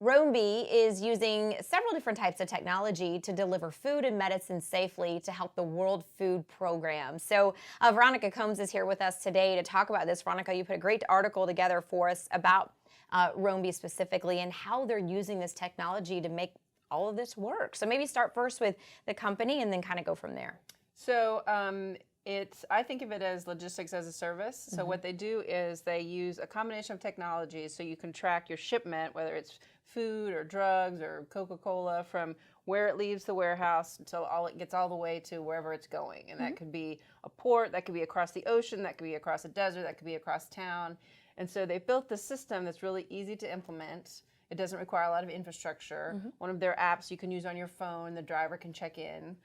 Roamby is using several different types of technology to deliver food and medicine safely to help the World Food Program. So Veronica Combs is here with us today to talk about this. Veronica, you put a great article together for us about Roamby specifically and how they're using this technology to make all of this work. So maybe start first with the company and then kind of go from there. So I think of it as logistics as a service. So what they do is they use a combination of technologies so you can track your shipment, whether it's food or drugs or Coca-Cola, from where it leaves the warehouse until it gets all the way to wherever it's going. And that could be a port, that could be across the ocean, that could be across a desert, that could be across town. And so they built this system that's really easy to implement. It doesn't require a lot of infrastructure. One of their apps you can use on your phone, the driver can check in.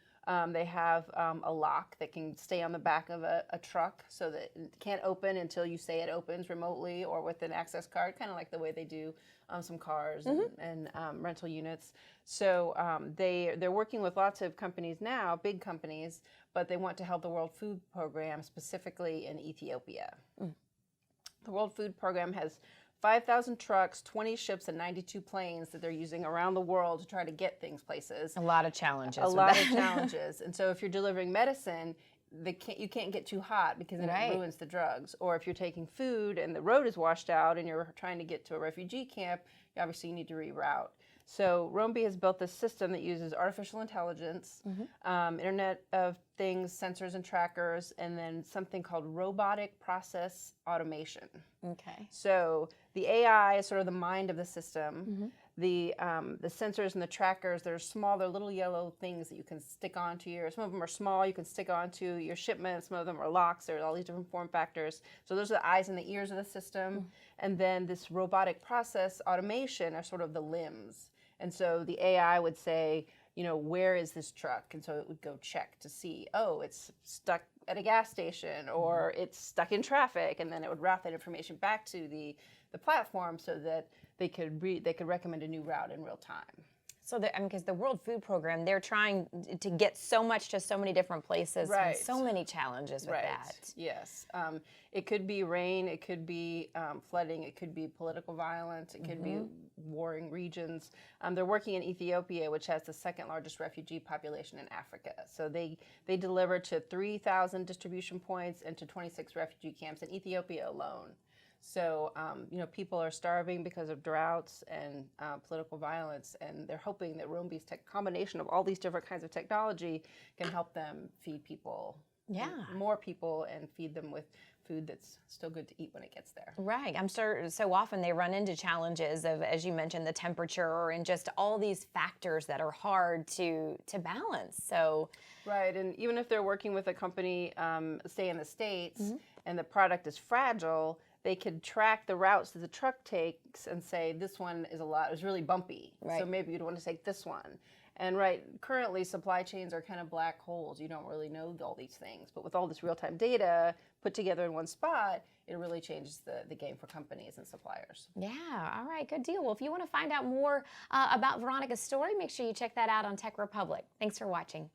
They have a lock that can stay on the back of a truck so that it can't open until you say it opens remotely or with an access card, kind of like the way they do some cars and rental units. So they're working with lots of companies now, big companies, but they want to help the World Food Program specifically in Ethiopia. The World Food Program has 5,000 trucks, 20 ships, and 92 planes that they're using around the world to try to get things places. A lot of challenges. A lot of challenges. And so if you're delivering medicine, you can't get too hot because then it ruins the drugs. Or if you're taking food and the road is washed out and you're trying to get to a refugee camp, obviously you need to reroute. So Roamby has built this system that uses artificial intelligence, Internet of Things, sensors and trackers, and then something called robotic process automation. Okay. So the AI is sort of the mind of the system. The sensors and the trackers, they're small, they're little yellow things that you can stick onto some of them are small, you can stick onto your shipment, some of them are locks, there's all these different form factors. So those are the eyes and the ears of the system. And then this robotic process automation are sort of the limbs. And so the AI would say, where is this truck? And so it would go check to see, oh, it's stuck at a gas station or it's stuck in traffic. And then it would route that information back to the platform so that they could recommend a new route in real time. So, because the World Food Program, they're trying to get so much to so many different places, and so many challenges with that. Yes, it could be rain, it could be flooding, it could be political violence, it could be warring regions. They're working in Ethiopia, which has the second largest refugee population in Africa. So they deliver to 3,000 distribution points and to 26 refugee camps in Ethiopia alone. So, people are starving because of droughts and political violence, and they're hoping that Roamby's combination of all these different kinds of technology can help them feed people, more people, and feed them with food that's still good to eat when it gets there. Right. I'm sure so often they run into challenges of, as you mentioned, the temperature and just all these factors that are hard to balance. So, right. And even if they're working with a company, say in the States, and the product is fragile, they could track the routes that the truck takes and say, this one is really bumpy. So maybe you'd want to take this one. And currently supply chains are kind of black holes. You don't really know all these things. But with all this real-time data put together in one spot, it really changes the game for companies and suppliers. Yeah, all right, good deal. Well, if you want to find out more about Veronica's story, make sure you check that out on Tech Republic. Thanks for watching.